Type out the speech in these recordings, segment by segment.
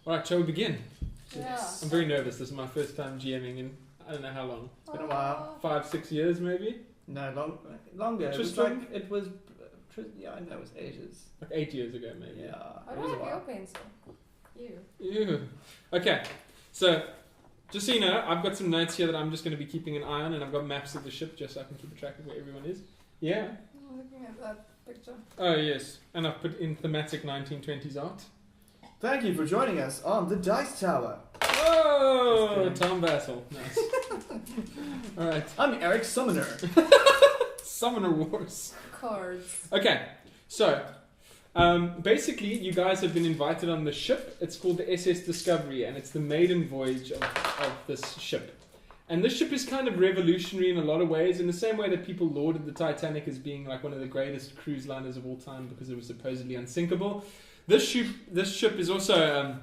Alright, shall we begin? Yeah. I'm very nervous. This is my first time GMing in I don't know how long. It's been a while. 5-6 years maybe? No, longer. Tristan? It was I know it was ages. Like 8 years ago maybe. Yeah. I it don't was a have your while. pencil. You. Ew. Okay, so just so you know, I've got some notes here that I'm just going to be keeping an eye on, and I've got maps of the ship just so I can keep track of where everyone is. Yeah? I'm looking at that picture. Oh yes, and I've put in thematic 1920s art. Thank you for joining us on the Dice Tower. Oh, Just Tom Vassell. Nice. Alright, I'm Eric Summoner. Summoner Wars. Cards. Okay, so basically you guys have been invited on the ship. It's called the SS Discovery, and it's the maiden voyage of this ship. And this ship is kind of revolutionary in a lot of ways, in the same way that people lauded the Titanic as being like one of the greatest cruise liners of all time because it was supposedly unsinkable. This ship is also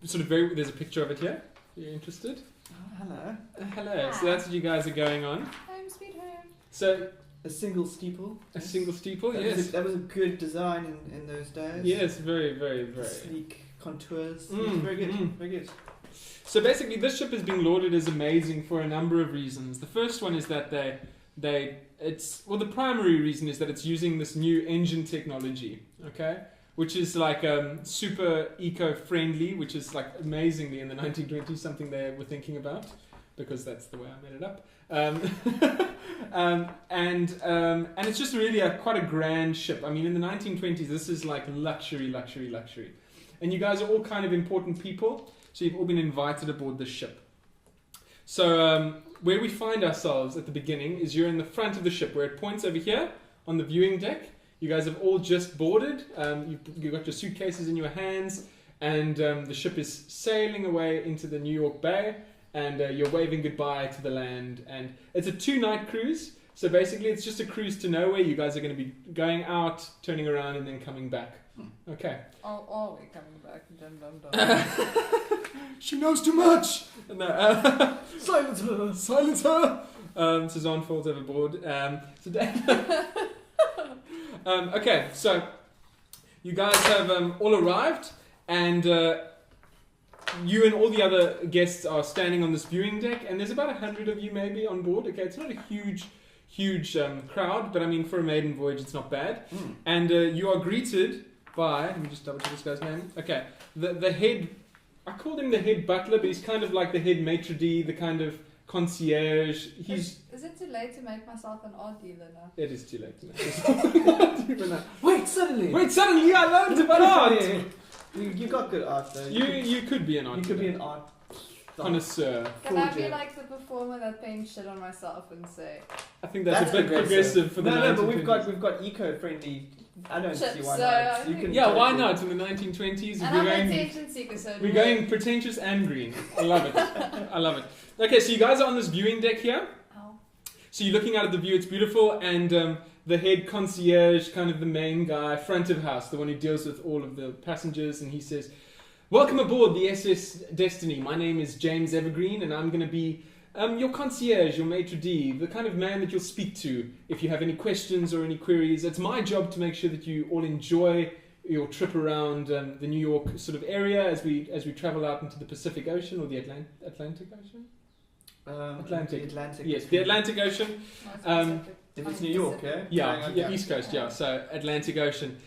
sort of very... There's a picture of it here. You're interested? Oh, hello. Hello. So that's what you guys are going on. Home sweet home. So A single steeple. a single steeple, That yes. Was that was a good design in those days. Yes, very, very, very. Sleek contours. Mm, Very good. mm. Very good. So basically, this ship is being lauded as amazing for a number of reasons. The first one is that the primary reason is that it's using this new engine technology, okay, which is like super eco-friendly, which is like amazingly in the 1920s something they were thinking about, because that's the way I made it up. And it's just really quite a grand ship. I mean, in the 1920s, this is like luxury. And you guys are all kind of important people. So you've all been invited aboard this ship. So where we find ourselves at the beginning is you're in the front of the ship, where it points over here on the viewing deck. You guys have all just boarded. You've got your suitcases in your hands, and the ship is sailing away into the New York Bay, and you're waving goodbye to the land. And it's a 2-night cruise. So basically it's just a cruise to nowhere. You guys are going to be going out, turning around, and then coming back. Okay. Are we coming back? Dun, dun, dun. She knows too much. No, Silence her. silence her. Suzanne falls overboard. Okay, so you guys have all arrived, and you and all the other guests are standing on this viewing deck, and there's about 100 of you maybe on board. Okay, it's not a huge crowd, but I mean for a maiden voyage it's not bad. Mm. And you are greeted by, let me just double check this guy's name. Okay, the head, I called him the head butler, but he's kind of like the head maitre d', the kind of concierge. He's... Is it too late to make myself an art dealer now? It is too late to make. Wait, suddenly. Suddenly I learned about art! You got good art though. You could be an art. You could be an art connoisseur. Can I be forger. like the performer that paints shit on myself and say, I think that's a bit progressive. progressive for the No, but 1920s. we've got eco-friendly. I don't see Chips, why so not. I You can Yeah, why totally- not? In the 1920s, and I'm an attention seeker, so we're going pretentious and green. I love it. I love it. Okay, so you guys are on this viewing deck here. Ow. So you're looking out at the view. It's beautiful, and the head concierge, kind of the main guy, front of house, the one who deals with all of the passengers, and he says, "Welcome aboard the SS Destiny. My name is James Evergreen, and I'm going to be your concierge, your maitre d', the kind of man that you'll speak to if you have any questions or any queries. It's my job to make sure that you all enjoy your trip around the New York sort of area as we travel out into the Pacific Ocean or the Atlantic Ocean. The Atlantic. Yes, the Atlantic Ocean. If it's New York, yeah? Yeah, East Coast, yeah. So Atlantic Ocean.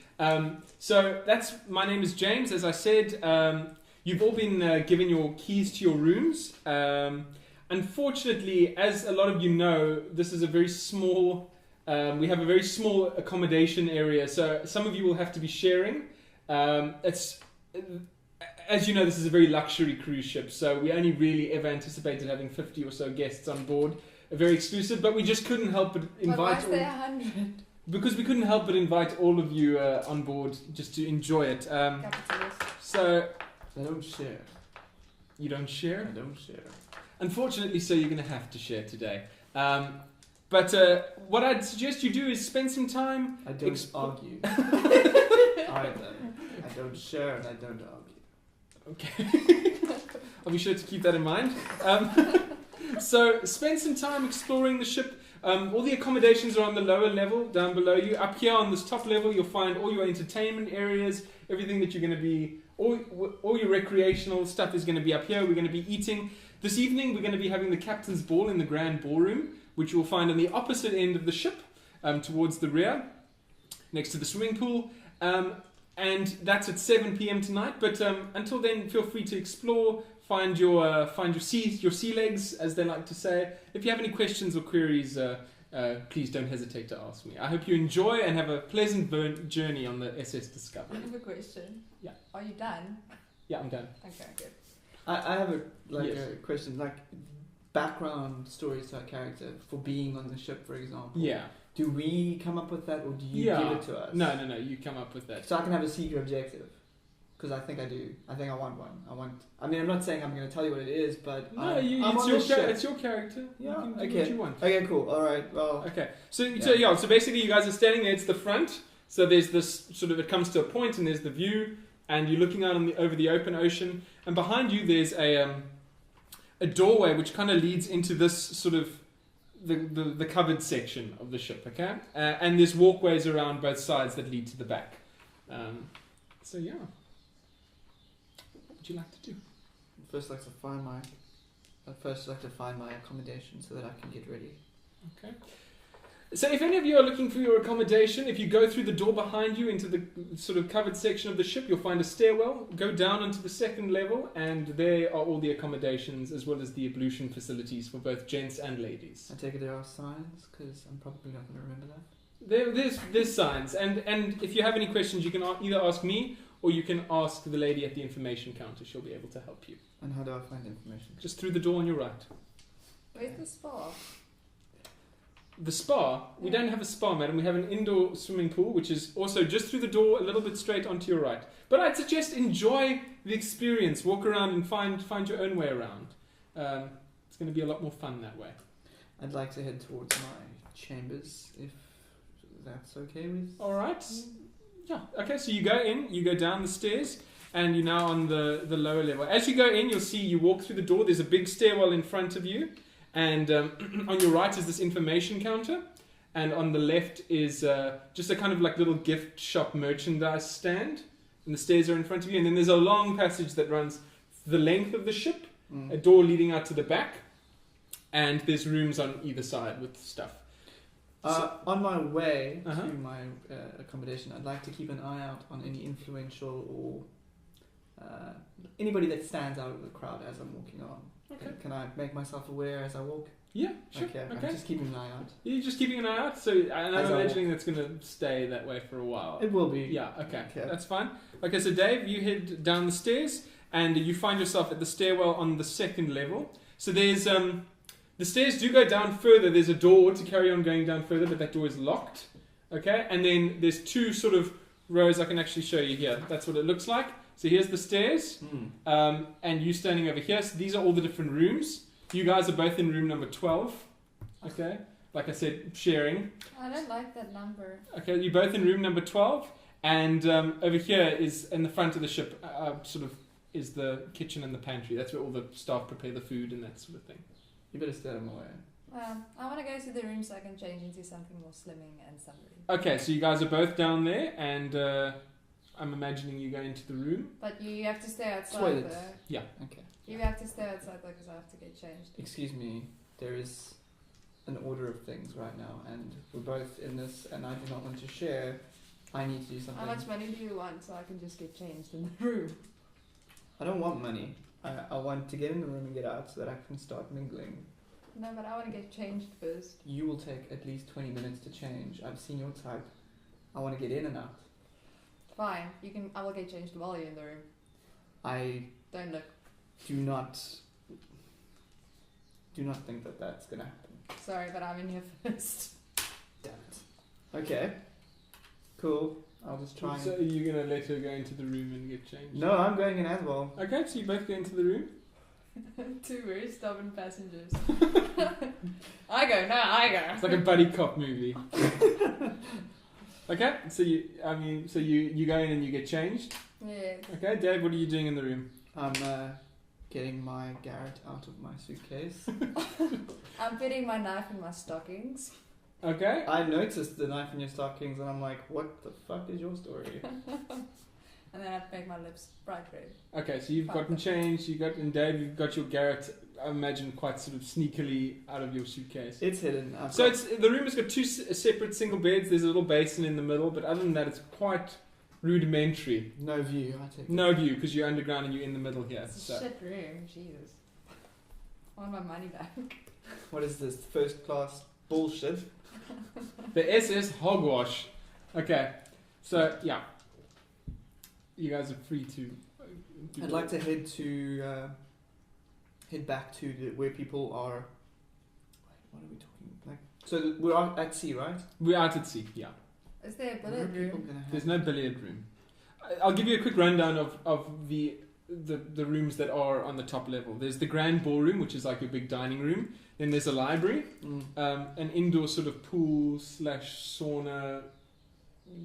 So that's, my name is James, as I said. You've all been given your keys to your rooms. Unfortunately, as a lot of you know, this is a very small, we have a very small accommodation area. So some of you will have to be sharing. As you know, this is a very luxury cruise ship. So we only really ever anticipated having 50 or so guests on board. Very exclusive, but we just couldn't help but invite But why is there 100? because we couldn't help but invite all of you on board just to enjoy it. Capitalist. So I don't share. you don't share? I don't share. Unfortunately, so you're going to have to share today. But what I'd suggest you do is spend some time. I don't argue. Either. I don't share and I don't argue. Okay. I'll be sure to keep that in mind. So spend some time exploring the ship. All the accommodations are on the lower level, down below you. Up here on this top level, you'll find all your entertainment areas, everything that you're going to be all your recreational stuff is going to be up here. We're going to be eating. This evening, we're going to be having the captain's ball in the grand ballroom, which you'll find on the opposite end of the ship, towards the rear, next to the swimming pool. And that's at 7 p.m. tonight. But until then, feel free to explore, find your sea legs, as they like to say. If you have any questions or queries, please don't hesitate to ask me. I hope you enjoy and have a pleasant journey on the SS I Discovery. have a question. Yeah. Are you done? Yeah, I'm done. Okay, good. I have a Yes. a question, like background stories to our character for being on the ship, for example. Yeah. Do we come up with that, or do you Yeah. give it to us? No, you come up with that. So I can have a secret objective, because I think I do. I think I want one. I mean, I'm not saying I'm going to tell you what it is, but No, I'm it's on your the ship. it's your character. Yeah, You can do okay. what you want. Okay, cool. All right. Well, Okay. So basically you guys are standing there, it's the front. So there's this sort of, it comes to a point and there's the view, and you're looking out over the open ocean, and behind you there's a doorway which kind of leads into this sort of the covered section of the ship, okay? And there's walkways around both sides that lead to the back. So yeah. What would you like to do? I'd like to find my accommodation so that I can get ready. Okay. So if any of you are looking for your accommodation, if you go through the door behind you into the sort of covered section of the ship, you'll find a stairwell. Go down onto the second level, and there are all the accommodations as well as the ablution facilities for both gents and ladies. I take it there are signs, because I'm probably not going to remember that. There's signs, and if you have any questions, you can either ask me or you can ask the lady at the information counter. She'll be able to help you. And how do I find information? Just through the door on your right. Where's the spa? The spa, we don't have a spa, madam. We have an indoor swimming pool, which is also just through the door, a little bit straight onto your right. But I'd suggest enjoy the experience. Walk around and find your own way around. It's going to be a lot more fun that way. I'd like to head towards my chambers, if that's okay with... All right. Yeah. Okay, so you go in, you go down the stairs, and you're now on the lower level. As you go in, you'll see you walk through the door. There's a big stairwell in front of you. And on your right is this information counter, and on the left is just a kind of like little gift shop merchandise stand, and the stairs are in front of you, and then there's a long passage that runs the length of the ship, a door leading out to the back, and there's rooms on either side with stuff. On my way Uh-huh. to my accommodation, I'd like to keep an eye out on any influential or anybody that stands out of the crowd as I'm walking on. Okay. Can I make myself aware as I walk? Yeah, sure. Okay. Okay. I'm just keeping an eye out. You're just keeping an eye out, so and I'm As I imagining that's going to stay that way for a while. It will be. Yeah, okay. Okay. That's fine. Okay, so Dave, you head down the stairs, and you find yourself at the stairwell on the second level. So there's the stairs do go down further. There's a door to carry on going down further, but that door is locked. Okay, and then there's two sort of rows. I can actually show you here. That's what it looks like. So here's the stairs, and you standing over here. So these are all the different rooms. You guys are both in room number 12. Okay, like I said, sharing. I don't like that number. Okay, you're both in room number 12, and over here is in the front of the ship, sort of is the kitchen and the pantry. That's where all the staff prepare the food and that sort of thing. You better stay out of my way. I want to go to the room so I can change into something more slimming and summery. Okay, so you guys are both down there, and I'm imagining you go into the room. But you have to stay outside Toilets. though. Yeah. Okay. You have to stay outside though because I have to get changed. Excuse me, there is an order of things right now, and we're both in this, and I do not want to share. I need to do something. How much money do you want so I can just get changed in the room? I don't want money. I want to get in the room and get out so that I can start mingling. No, but I want to get changed first. You will take at least 20 minutes to change. I've seen your type. I want to get in and out. Fine, you can. I will get changed while you're in the room. I Don't look. do not think that that's gonna happen. Sorry, but I'm in here first. Damn it. Okay. Cool. I'll just try. So you're going to let her go into the room and get changed? No, I'm going in as well. Okay, so you both go into the room. Two very stubborn passengers. I go, no, I go. It's like a buddy cop movie. Okay, so you go in and you get changed. Yeah. Okay, Dave, what are you doing in the room? I'm getting my Garrett out of my suitcase. I'm putting my knife in my stockings. Okay. I noticed the knife in your stockings and I'm like, what the fuck is your story? And then I'd make my lips bright red. Okay, so you've Fuck gotten them. changed. And Dave, you've got your Garrett. I imagine quite sort of sneakily out of your suitcase. It's hidden. So the room has got two separate single beds. There's a little basin in the middle, but other than that, it's quite rudimentary. no view. I take it. No view because you're underground and you're in the middle here. It's a So. shit room, Jesus. I want my money back. What is this? First class bullshit. The SS hogwash. Okay, so yeah, you guys are free to. I'd like to head back to where people are. What are we talking? Like, so we're at sea, right? We're out at sea. Yeah, Is there a Where are billiard people room? gonna have? there's no billiard room. I'll give you a quick rundown of the rooms that are on the top level. There's the grand ballroom, which is like your big dining room. Then there's a library, an indoor sort of pool / sauna,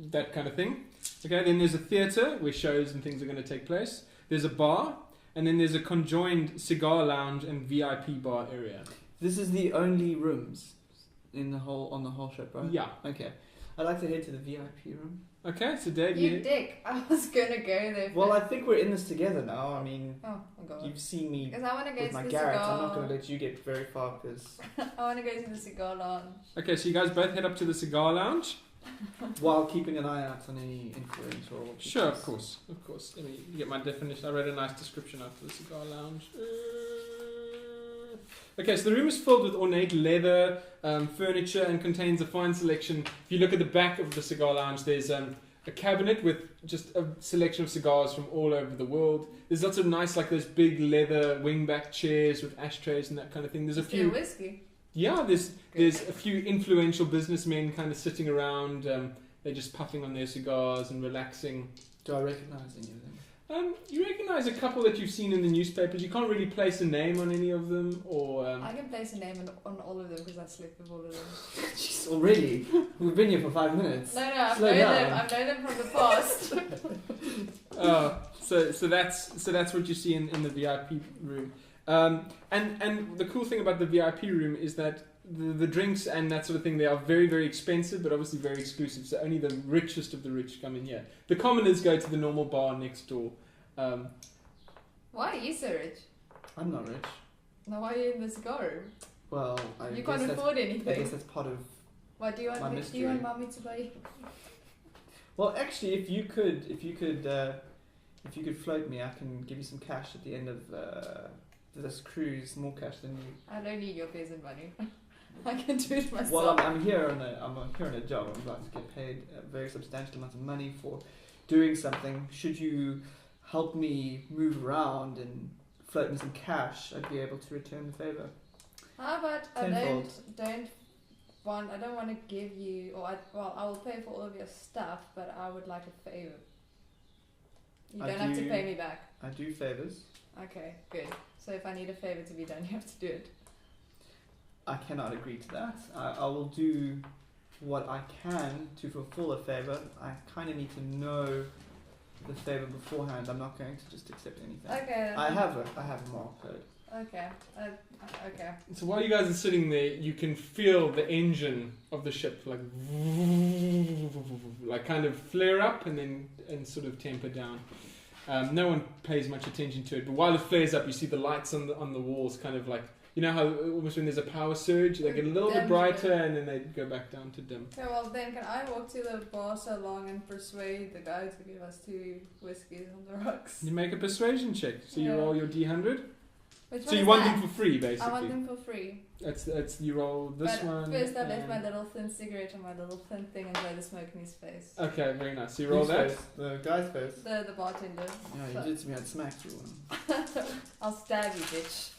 that kind of thing. Okay, then there's a theatre where shows and things are going to take place. There's a bar, and then there's a conjoined cigar lounge and VIP bar area. This is the only rooms on the whole ship, right? Yeah. Okay. I'd like to head to the VIP room. Okay, so Dave, You dick. I was gonna go there Well, I first. think we're in this together now. I mean, Oh my god. you've seen me Because I want to go with to my the Garrett. cigar. I'm not going to let you get very far because I want to go to the cigar lounge. Okay, so you guys both head up to the cigar lounge. while keeping an eye out on any influential. Sure, of course. Let me get my definition. I read a nice description out for the cigar lounge. Okay, so the room is filled with ornate leather furniture and contains a fine selection. If you look at the back of the cigar lounge, there's a cabinet with just a selection of cigars from all over the world. There's lots of nice, like those big leather wingback chairs with ashtrays and that kind of thing. There's a Is there few. whiskey? Yeah, there's a few influential businessmen kind of sitting around. They're just puffing on their cigars and relaxing. Do I recognise any of them? You recognise a couple that you've seen in the newspapers. You can't really place a name on any of them, or I can place a name on all of them because I slept with all of them. Jeez, already? We've been here for 5 minutes. No, I've Slow known down. them. I've known them from the past. so that's what you see in the VIP room. And the cool thing about the VIP room is that the drinks and that sort of thing, they are very, very expensive, but obviously very exclusive. So only the richest of the rich come in here. The commoners go to the normal bar next door. Why are you so rich? I'm not rich. Now why are you in the cigar room? Well, I You guess can't that's, afford I anything. guess that's part of. Why do you my want? Do mystery. you want mommy to buy you? Well, actually, if you could float me, I can give you some cash at the end of this cruise. More cash than you. I don't need your peasant money. I can do it myself. Well, I'm here on a job. I'm about to get paid a very substantial amount of money for doing something. Should you help me move around and float me some cash, I'd be able to return the favor. How about I Tenfold. don't want to give you, I will pay for all of your stuff, but I would like a favor. You I don't have to do- pay me back. I do favors. Okay, good. So if I need a favor to be done, you have to do it. I cannot agree to that. I will do what I can to fulfill a favor. I kind of need to know the favor beforehand. I'm not going to just accept anything. Okay. I have a moral code. Okay. Okay. So while you guys are sitting there, you can feel the engine of the ship like kind of flare up and sort of temper down. No one pays much attention to it, but while it flares up, you see the lights on the walls kind of like, you know how almost when there's a power surge, they get a little bit Dim. brighter and then they go back down to dim. Okay, well then can I walk to the bar salon and persuade the guy to give us 2 whiskeys on the rocks? You make a persuasion check. So you Yeah. roll your D100. Which So one you is want that? them for free, basically. I want them for free. That's you roll this but one. first I left and- my little thin cigarette on my little thin thing and blow the smoke in his face. Okay, very nice. So you roll Whose that. face? The guy's face. The bartender. Yeah, So- you did to me. I'd smack you. I'll stab you, bitch.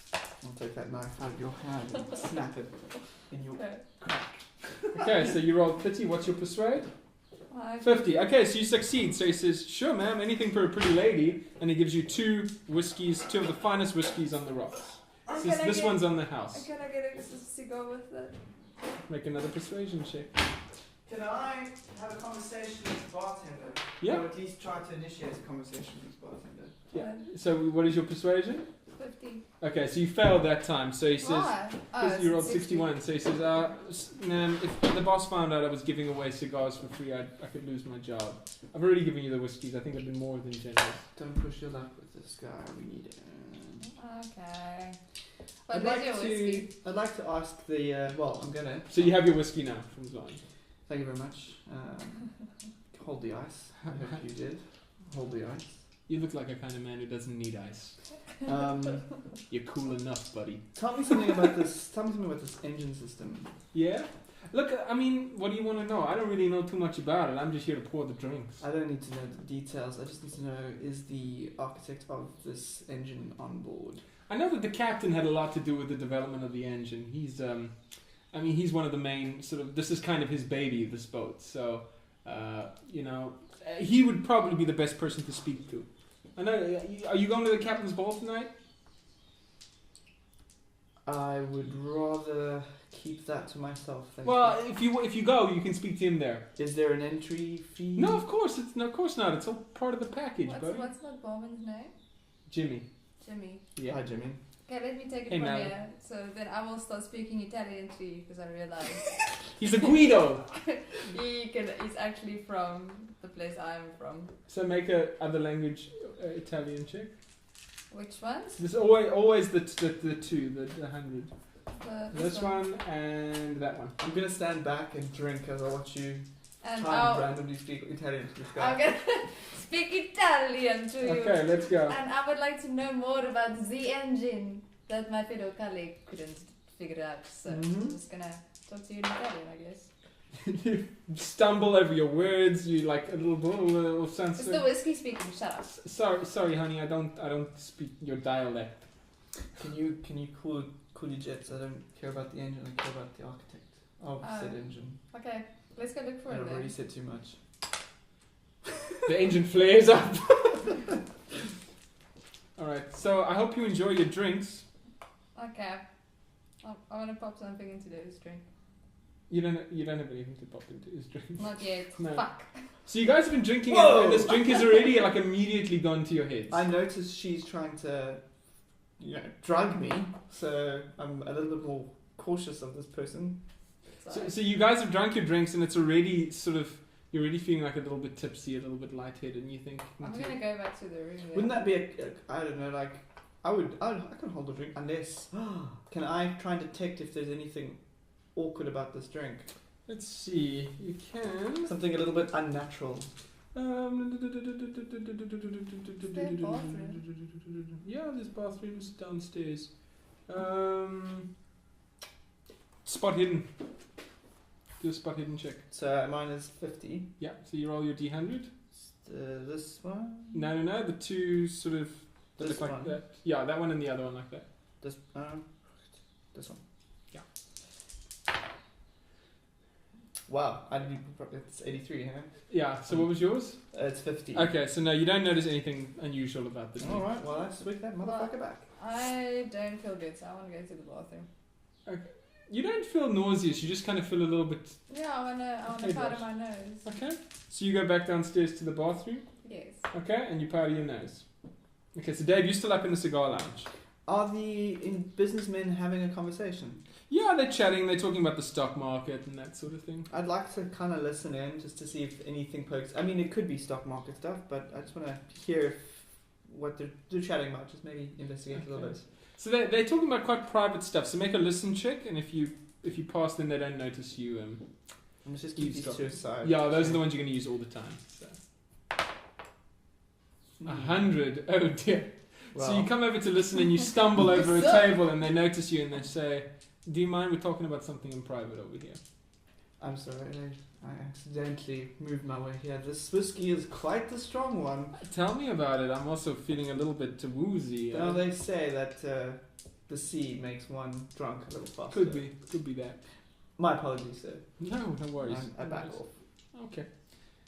I'll take that knife out of your hand and snap it in your crack. Okay, so you rolled 30. What's your persuade? 50. Okay, so you succeed. So he says, "Sure, ma'am, anything for a pretty lady," and he gives you 2 whiskeys, 2 of the finest whiskeys on the rocks. Can I This get- one's on the house. Can I get a cigar with it? Make another persuasion check. Can I have a conversation with the bartender? Yeah. Or at least try to initiate a conversation with the bartender. Yeah. So what is your persuasion? 50. 50. Okay, so you failed that time. So he says, Why? because you rolled 60. 61. So he says, man, if the boss found out I was giving away cigars for free, I could lose my job. I've already given you the whiskies. I think I've been more than generous. Don't push your luck with this guy. We need it. Okay. But there's your whiskey. I'd like to ask the. Well, I'm gonna. So you have your whiskey now from Zion. Thank you very much. Hold the ice. I hope you did. Hold the ice. You look like a kind of man who doesn't need ice. You're cool enough, buddy. Tell me something about this. Tell me something about this engine system. Yeah? Look, I mean, what do you want to know? I don't really know too much about it. I'm just here to pour the drinks. I don't need to know the details. I just need to know, is the architect of this engine on board? I know that the captain had a lot to do with the development of the engine. He's he's one of the main this is kind of his baby, this boat. So, he would probably be the best person to speak to. I know. Are you going to the captain's ball tonight? I would rather keep that to myself. Thank Well, you. if you go, you can speak to him there. Is there an entry fee? No, of course not. It's all part of the package, buddy. What's that barman's name? Jimmy. Jimmy. Yeah. Hi, Jimmy. Okay, let me take it Hey, from Mel. here. So then I will start speaking Italian to you because I realize He's a Guido. he's actually from the place I'm from. So make a other language Italian check. Which ones? There's always the two, the 100. This one. one and that one. I'm gonna stand back and drink as I watch you And try and I'll, randomly speak Italian to this I'm guy. gonna speak Italian to you. Okay, let's go. And I would like to know more about the engine that my fellow colleague couldn't figure out. So I'm just gonna talk to you in Italian, I guess. You stumble over your words. You like a little sense. It's the whiskey speaking. Shut up. Sorry, honey. I don't speak your dialect. Can you cool your jets? I don't care about the engine. I care about the architect of said engine. Okay, let's go look for I've it already then. said too much. The engine flares up. All right. So I hope you enjoy your drinks. Okay. I want to pop something into this drink. You don't have anything to pop into his drink. Not yet. No. Fuck. So you guys have been drinking, Whoa! and this drink is already like immediately gone to your heads. I noticed she's trying to, drug me, so I'm a little bit more cautious of this person. So you guys have drunk your drinks, and it's already you're already feeling like a little bit tipsy, a little bit lightheaded, and you think, I'm gonna go back to the room. Then. Wouldn't that be I don't know, like I can hold a drink unless can I try and detect if there's anything awkward about this drink? Let's see, you can. Something a little bit unnatural. Yeah, there's bathrooms downstairs. Spot hidden. Do a spot hidden check. So mine is 50. Yeah, so you roll your D100. This one? No, the two sort of that This look like one? that. Yeah, that one and the other one like that. This one. Yeah. Wow, it's 83, huh? Yeah, so what was yours? It's 50. Okay, so no, you don't notice anything unusual about this. Alright, well let's switch that motherfucker back. I don't feel good, so I want to go to the bathroom. You don't feel nauseous, you just kind of feel a little bit... Yeah, I wanna Okay, powder Josh. my nose. Okay, so you go back downstairs to the bathroom, Yes. okay, and you powder your nose. Okay, so Dave, you're still up in the cigar lounge. Are the businessmen having a conversation? Yeah, they're chatting, they're talking about the stock market and that sort of thing. I'd like to kind of listen in just to see if anything pokes. I mean, it could be stock market stuff, but I just want to hear what they're chatting about. Just maybe investigate a little bit. So they're talking about quite private stuff, so make a listen check, and if you pass, then they don't notice you. Let's just keep these two aside. Yeah, those are the ones you're going to use all the time. So. 100, oh dear. Well, So you come over to listen and you stumble over a table and they notice you and they say, do you mind, we're talking about something in private over here? I'm sorry, I accidentally moved my way here. This whiskey is quite the strong one. Tell me about it, I'm also feeling a little bit woozy. Now they say that the sea makes one drunk a little faster. Could be that. My apologies, sir. No worries. I No back worries. off. Okay.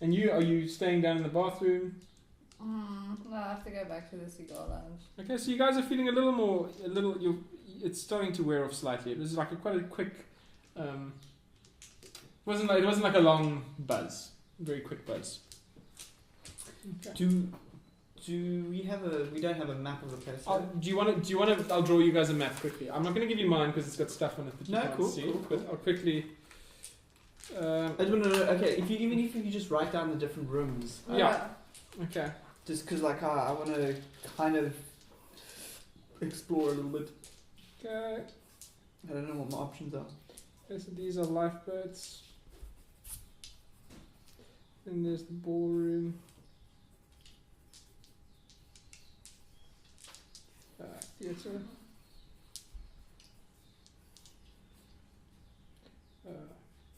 And are you staying down in the bathroom? No, I have to go back to the cigar lounge. Okay, so you guys are feeling it's starting to wear off slightly. It was like quite a quick, it wasn't like a long buzz, very quick buzz. Okay. we don't have a map of the place. Do you want to? I'll draw you guys a map quickly. I'm not going to give you mine because it's got stuff on it that you can't see. Cool. But I'll quickly. I just want to know. Okay, even if you just write down the different rooms. Yeah. Okay. Just because, like, I want to kind of explore a little bit. Okay. I don't know what my options are. Okay, so these are lifeboats. And there's the ballroom. Theatre.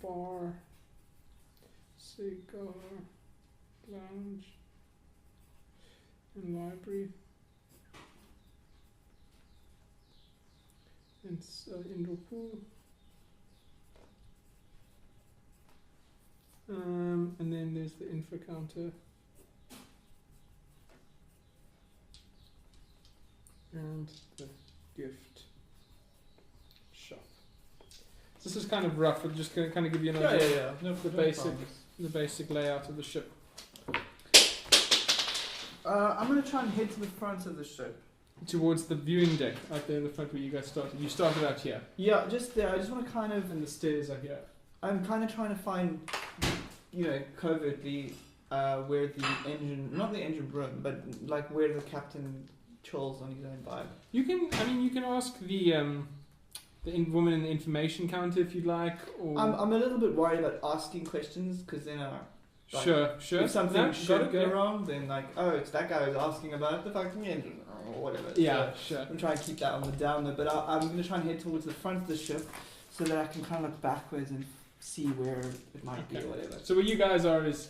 Bar. Cigar. Lounge. And library. And indoor pool. And then there's the info counter. And the gift shop. This is kind of rough. I'm just going to kind of give you an idea of the basic layout of the ship. I'm going to try and head to the front of the ship. Towards the viewing deck, out there in the front where you guys started. You started out here. Yeah, just there. I just want to kind of... And the stairs are here. I'm kind of trying to find, covertly, where the engine... Not the engine room, but, like, where the captain chills on his own vibe. You can ask the woman in the information counter if you'd like. Or I'm a little bit worried about asking questions, because then like, sure. If something should go wrong, then like, oh, it's that guy who's asking about the fucking engine or whatever. Yeah, so sure. I'm trying to keep that on the down low, but I'm going to try and head towards the front of the ship so that I can kind of look backwards and see where it might be or whatever. So where you guys are is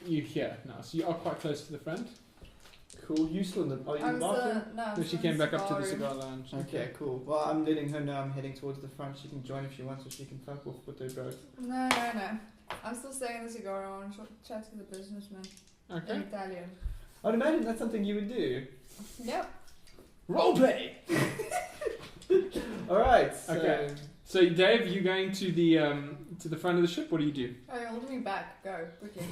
you here now. So you are quite close to the front. Cool. You still in the? Are you in the bathroom? No, she came back up to the cigar lounge. Okay, cool. Well, I'm letting her know I'm heading towards the front. She can join if she wants, or she can fuck off with her bros. No. I'm still staying in the cigar lounge, chat to the businessman. Okay. In Italian. I'd imagine that's something you would do. Yep. Roleplay! Alright, so... Okay. So Dave, you going to the front of the ship? What do you do? Oh, you're holding me back. Go, quickly.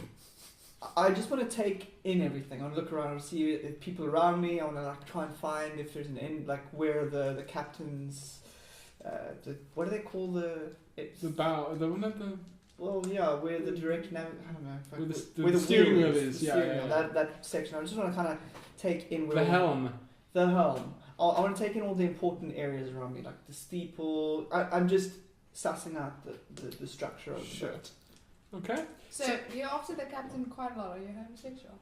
I just want to take in everything. I want to look around. I want to see if people around me. I want to like try and find if there's an end, like where the captain's, what do they call the bow? The one at the. Well, yeah, where the direct nav. I don't know. Where the steering wheel is. Yeah. That section. I just want to kind of take in the helm. The helm. I want to take in all the important areas around me, like the steeple. I'm just sussing out the structure of the boat. Okay. So you're after the captain quite a lot. Are you homosexual?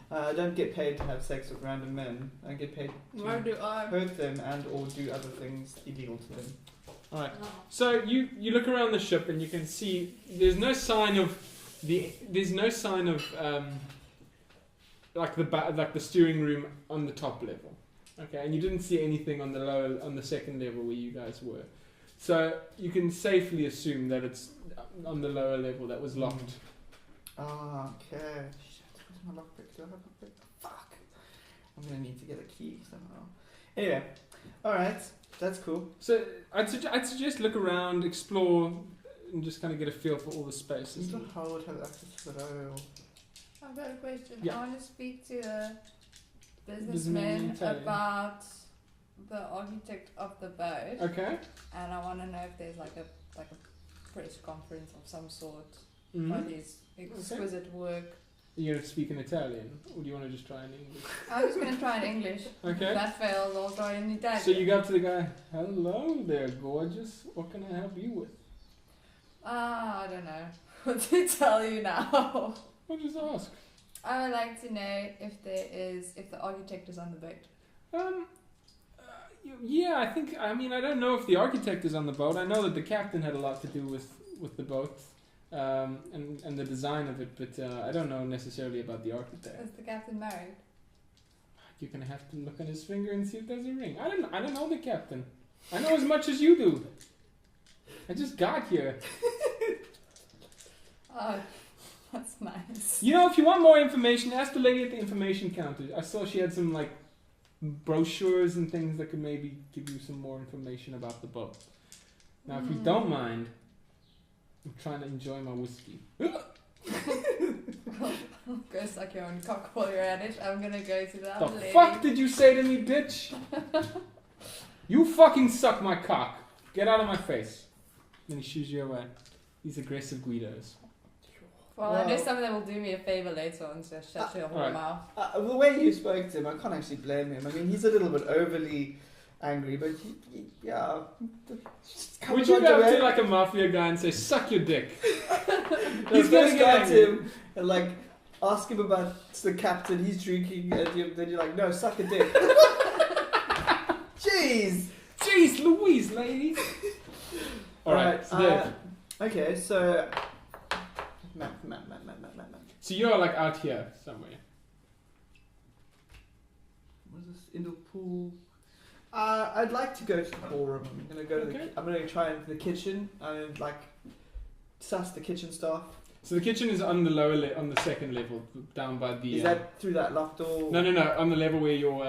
I don't get paid to have sex with random men. I get paid to hurt them and or do other things illegal to them. Alright. So you look around the ship and you can see there's no sign of like the steering room on the top level. Okay, and you didn't see anything on the second level where you guys were. So you can safely assume that it's on the lower level that was locked. Okay. Shit, where's my lockpick? Do I have a lockpick? Fuck. I'm gonna need to get a key somehow. Anyway, alright, that's cool. So I'd suggest look around, explore, and just kind of get a feel for all the spaces. Who the hell would have access to the oil? I've got a question. Yeah. I want to speak to a businessman about the architect of the boat. Okay. And I want to know if there's like a press conference of some sort Mm-hmm. for his exquisite work. Are you going to speak in Italian, or do you want to just try in English? I was going to try in English. Okay. If that fails, I'll try in Italian. So you go up to the guy. Hello there, gorgeous. What can I help you with? I don't know what to tell you now. Well, just ask. I would like to know if the architect is on the boat. Yeah, I don't know if the architect is on the boat. I know that the captain had a lot to do with the boat, and the design of it, but I don't know necessarily about the architect. Is the captain married? You're gonna have to look on his finger and see if there's a ring. I don't know the captain. I know as much as you do. I just got here. Oh, that's nice. You know, if you want more information, ask the lady at the information counter. I saw she had some like brochures and things that could maybe give you some more information about the boat. Now, if you don't mind, I'm trying to enjoy my whiskey. Go suck your own cock while you're at it. I'm gonna go to the The other lady. fuck did you say to me, bitch? You fucking suck my cock. Get out of my face. Then he shoos you away. These aggressive Guidos. Well, I know some of them will do me a favour later on, so shut your whole alright. mouth. The way you spoke to him, I can't actually blame him. I mean, he's a little bit overly angry, but yeah. Would you go up to like a mafia guy and say, suck your dick? He's gonna going to get go to him and like ask him about the captain. He's drinking, and then you're like, no, suck a dick. Jeez. Jeez Louise, lady. Alright, so Dave. Okay, so. Map. So you're like out here somewhere. What is this? Indoor pool. I'd like to go to the ballroom. I'm gonna go to I'm gonna try into the kitchen and like suss the kitchen stuff. So the kitchen is on the on the second level, down by the. Is that through that locked door? No, on the level where your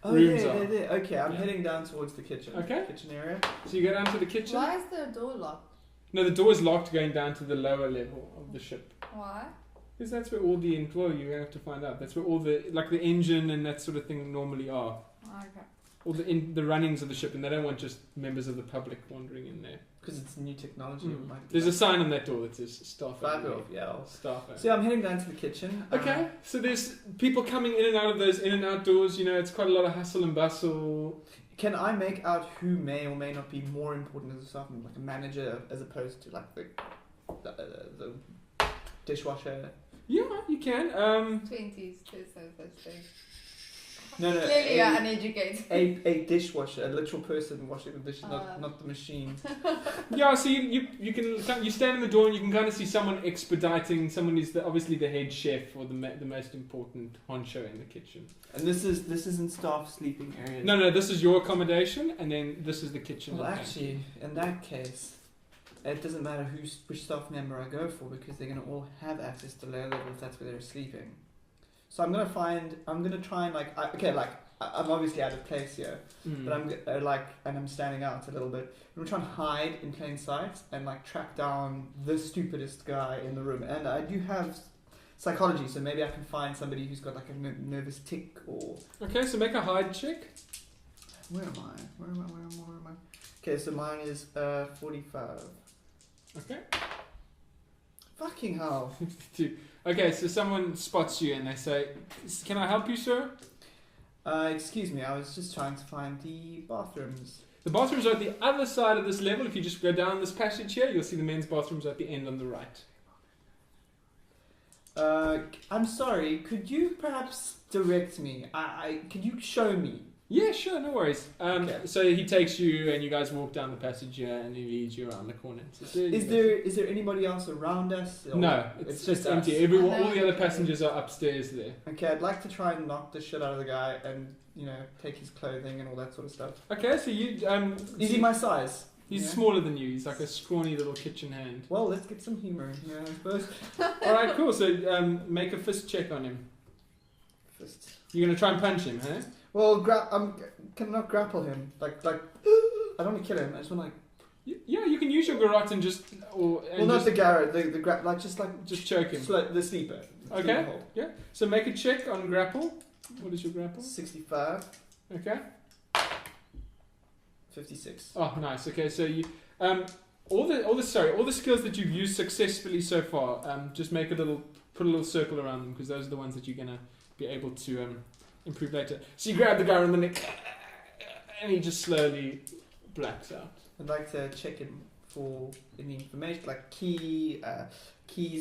rooms are. There. Okay, I'm heading down towards the kitchen. Okay. Kitchen area. So you go down to the kitchen. Why is the door locked? No, the door is locked going down to the lower level of the ship. Why? Because that's where all the well, you have to find out. That's where all the like the engine and that sort of thing normally are. Okay. All the runnings of the ship, and they don't want just members of the public wandering in there. Because it's new technology. Mm. There's a sign on that door that says staff. Back off, yeah. Staff. So I'm heading down to the kitchen. Okay, so there's people coming in and out of those in and out doors. You know, it's quite a lot of hustle and bustle. Can I make out who may or may not be more important as a staff member, like a manager, as opposed to like the dishwasher? Yeah, you can. 20s, there's no such thing. No. Clearly you're uneducated. A dishwasher, a literal person washing the dishes, not the machine. Yeah, so you can you stand in the door and you can kind of see someone expediting. Someone who's obviously the head chef or the most important honcho in the kitchen. And this isn't staff sleeping areas. No, this is your accommodation, and then this is the kitchen. Well, actually, in that case, it doesn't matter which staff member I go for because they're gonna all have access to lower levels. That's where they're sleeping. So I'm gonna try and I'm obviously out of place here, but I'm and I'm standing out a little bit. I'm gonna try and hide in plain sight and like track down the stupidest guy in the room. And I do have psychology, so maybe I can find somebody who's got like a nervous tick or. Okay, so make a hide check. Where am I? Okay, so mine is 45. Okay. Fucking hell. 52. Okay, so someone spots you and they say, "Can I help you, sir?" Excuse me, I was just trying to find the bathrooms. The bathrooms are at the other side of this level. If you just go down this passage here, you'll see the men's bathrooms at the end on the right. I'm sorry, could you perhaps direct me? Could you show me? Yeah, sure, no worries. Okay. So he takes you and you guys walk down the passage here and he leads you around the corner. So Is there anybody else around us? Or No, it's just us? empty. All the other passengers are upstairs there. Okay, I'd like to try and knock the shit out of the guy and, take his clothing and all that sort of stuff. Okay, so you... Is he my size? He's smaller than you. He's like a scrawny little kitchen hand. Well, let's get some humor in here, I suppose. Alright, cool. So make a fist check on him. Fist. You're going to try and punch him, huh? Well, can I not grapple him? Like, I don't want to kill him. I just want to Yeah, you can use your garrote and just... not the garrote, the grab, just choke him. the sleeper. Okay, yeah. So make a check on grapple. What is your grapple? 65. Okay. 56. Oh, nice. Okay, so you... all the skills that you've used successfully so far, just put a little circle around them because those are the ones that you're going to be able to improve later. So you grab the guy on the neck and he just slowly blacks out. I'd like to check him for any information, like keys,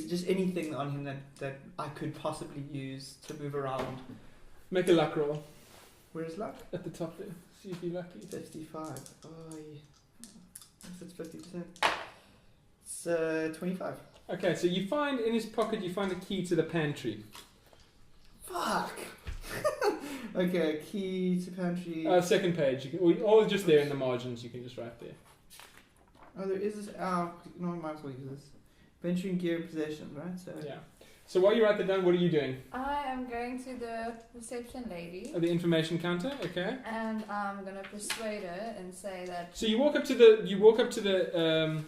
just anything on him that I could possibly use to move around. Make a luck roll. Where is luck? At the top there. See if you're lucky. 55. Oh, yeah. It's 50%. It's 25. Okay, so you find in his pocket, you find a key to the pantry. Fuck! Okay, key to pantry. Second page. You can, or just there in the margins, you can just write there. Oh, there is this. I might as well use this. Venturing gear and possession, right? So. Yeah. So while you write that down, what are you doing? I am going to the reception lady. At the information counter, okay. And I'm gonna persuade her and say that. So you walk up to the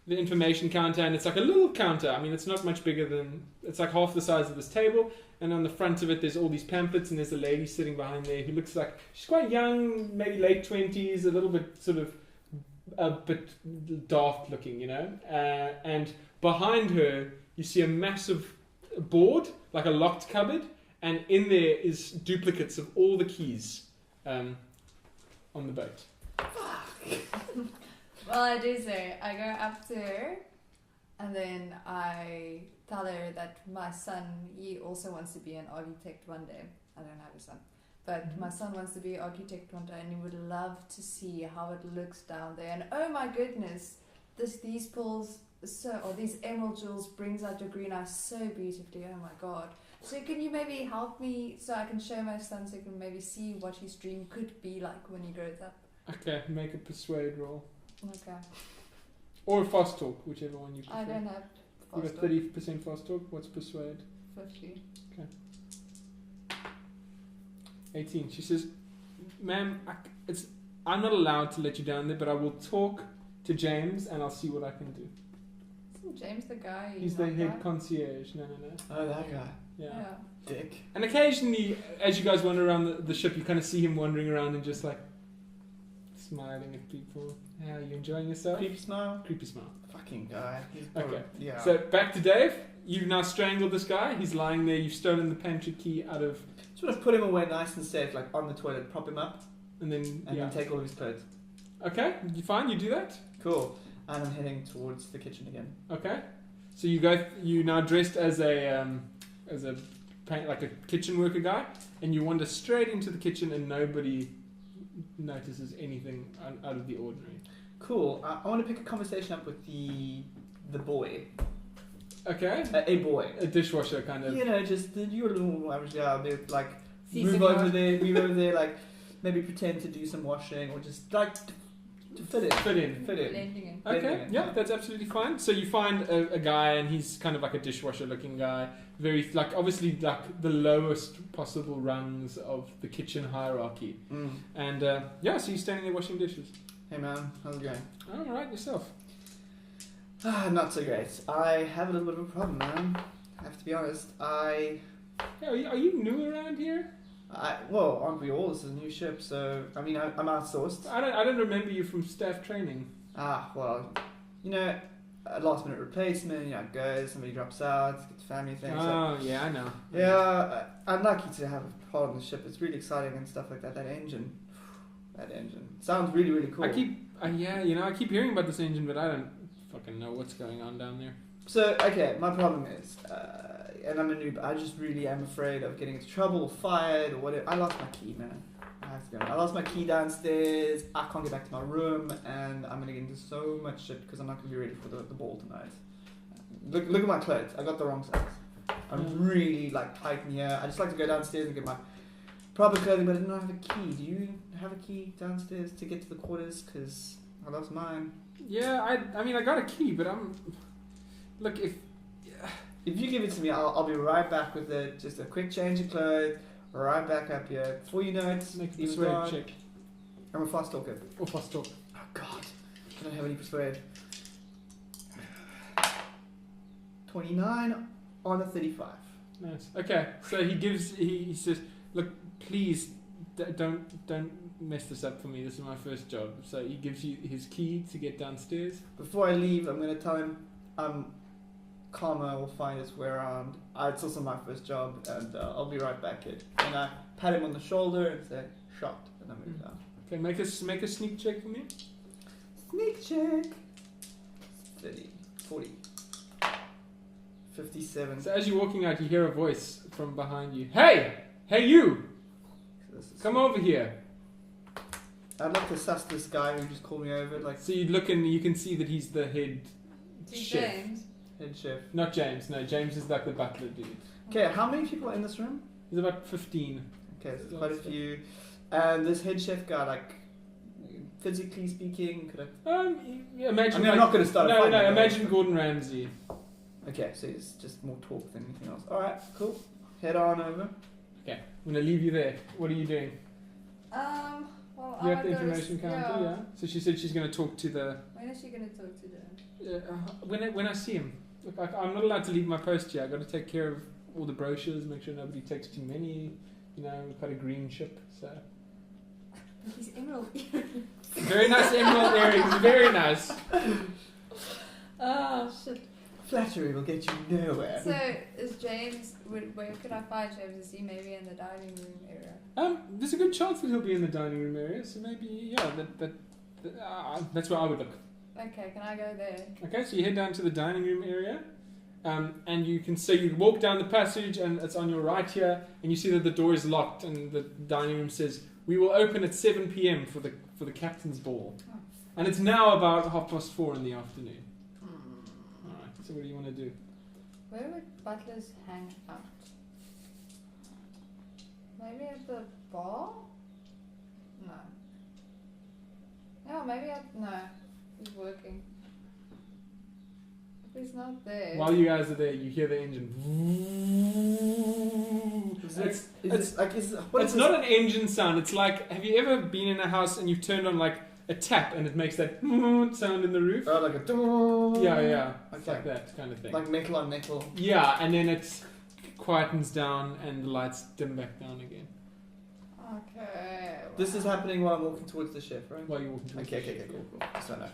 the information counter, and it's like a little counter. I mean, it's not much bigger than, it's like half the size of this table, and on the front of it there's all these pamphlets, and there's a lady sitting behind there who looks like she's quite young, maybe late 20s, a little bit sort of a bit daft looking, you know, and behind her you see a massive board, like a locked cupboard, and in there is duplicates of all the keys on the boat. Well, I do say, I go up to her, and then I tell her that my son, he also wants to be an architect one day. I don't have a son. But my son wants to be an architect one day, and he would love to see how it looks down there. And oh my goodness, these pearls, or these emerald jewels brings out your green eyes so beautifully. Oh my god. So can you maybe help me so I can show my son so he can maybe see what his dream could be like when he grows up? Okay, make a persuade roll. Okay. Or a fast talk, whichever one you prefer. I don't have You fast got 30% fast talk. What's persuade? 50. 18. She says, "Ma'am, I'm not allowed to let you down there, but I will talk to James and I'll see what I can do." Isn't James the guy? He's the head guy? concierge. No. Oh, that guy. Yeah. Dick. And occasionally, as you guys wander around the ship, you kind of see him wandering around and just like smiling at people. How are you enjoying yourself? Creepy smile. Creepy smile. Fucking guy. He's Okay. Yeah. So back to Dave. You've now strangled this guy. He's lying there. You've stolen the pantry key out of, just want to put him away nice and safe, like on the toilet, prop him up, and then and then take all of his clothes. Okay, you fine? You do that? Cool. And I'm heading towards the kitchen again. Okay. So you now dressed as a like a kitchen worker guy, and you wander straight into the kitchen, and nobody notices anything out of the ordinary. Cool. I want to pick a conversation up with the boy. Okay. A boy. A dishwasher kind of. You know, just your little average guy. Like Season move over there, like maybe pretend to do some washing, or just like to fit in. Blending in. Okay, yeah, that's absolutely fine. So you find a guy, and he's kind of like a dishwasher-looking guy, very like obviously like the lowest possible rungs of the kitchen hierarchy. And so you're standing there washing dishes. Hey man, how's it going? All right, yourself. Not so great. I have a little bit of a problem, man. I have to be honest. Yeah, are you new around here? Well, aren't we all? This is a new ship, so I mean, I'm outsourced. I don't remember you from staff training. Well, you know, a last minute replacement. You know, it goes, somebody drops out, it's a family thing. Oh, yeah, I know. Yeah, I'm lucky to have a part on the ship. It's really exciting and stuff like that. That engine sounds really, really cool. I keep hearing about this engine, but I don't fucking know what's going on down there. So, okay, my problem is, and I'm a noob, I just really am afraid of getting into trouble or fired or whatever. I lost my key, man. I lost my key downstairs, I can't get back to my room, and I'm going to get into so much shit because I'm not going to be ready for the ball tonight. Look at my clothes, I got the wrong size. I'm really like tight in here. I just like to go downstairs and get my proper clothing, but I don't have a key. Do you have a key downstairs to get to the quarters? Because I lost mine. Yeah, I mean, I got a key, but look, if you give it to me, I'll be right back with it. Just a quick change of clothes, right back up here. Before you know it, make a he's persuade gone. check. I'm a fast talker. Or fast talk. Oh God, I don't have any persuade. 29 on a 35. Nice. Okay, so he says, look, please don't mess this up for me. This is my first job. So he gives you his key to get downstairs. Before I leave, I'm going to tell him karma will find its way around. It's also my first job, and I'll be right back, kid. And I pat him on the shoulder and say, shot, and I move down. Okay, make a sneak check for me. Sneak check. 30, 40, 57. So as you're walking out, you hear a voice from behind you. Hey you! Come over here. I'd like to suss this guy who just called me over, like. So you look and you can see that he's the head chef. James. Head chef. Not James. No, James is like the butler dude. Okay, how many people are in this room? There's about 15. Okay, so quite a few. And this head chef guy, like, physically speaking, could I? Imagine. I'm not going to start. No, imagine Gordon Ramsay. Okay, so it's just more talk than anything else. All right, cool. Head on over. Okay, I'm gonna leave you there. What are you doing? Well, Well, You're I at the gotta information counter, yeah. So she said she's going to talk to the. When is she gonna talk to them? When I see him. Look, I'm not allowed to leave my post here. I've got to take care of all the brochures, make sure nobody takes too many. You know, we've got a green ship, so. These emerald earrings. Very nice emerald earrings, very nice. Oh shit. Flattery will get you nowhere. So is James? Where could I find James? Is he maybe in the dining room area? There's a good chance that he'll be in the dining room area, so maybe, yeah, that's where I would look. Okay, can I go there? Okay, so you head down to the dining room area, and you can see, you walk down the passage, and it's on your right here, and you see that the door is locked, and the dining room says, "We will open at 7 p.m. for the captain's ball," Oh. and it's now about 4:30 in the afternoon. All right, so what do you want to do? Where would butlers hang out? Maybe at the bar? No. No, maybe no. He's working. If he's not there. While you guys are there, you hear the engine. It's not an engine sound. It's like, have you ever been in a house and you've turned on like a tap and it makes that sound in the roof? Oh, like a. Yeah. It's Okay. like that kind of thing. Like metal on metal. Yeah, and then it quietens down and the lights dim back down again Okay. This is happening while I'm walking towards the ship, right? while you're walking towards the ship. Cool. Just don't know.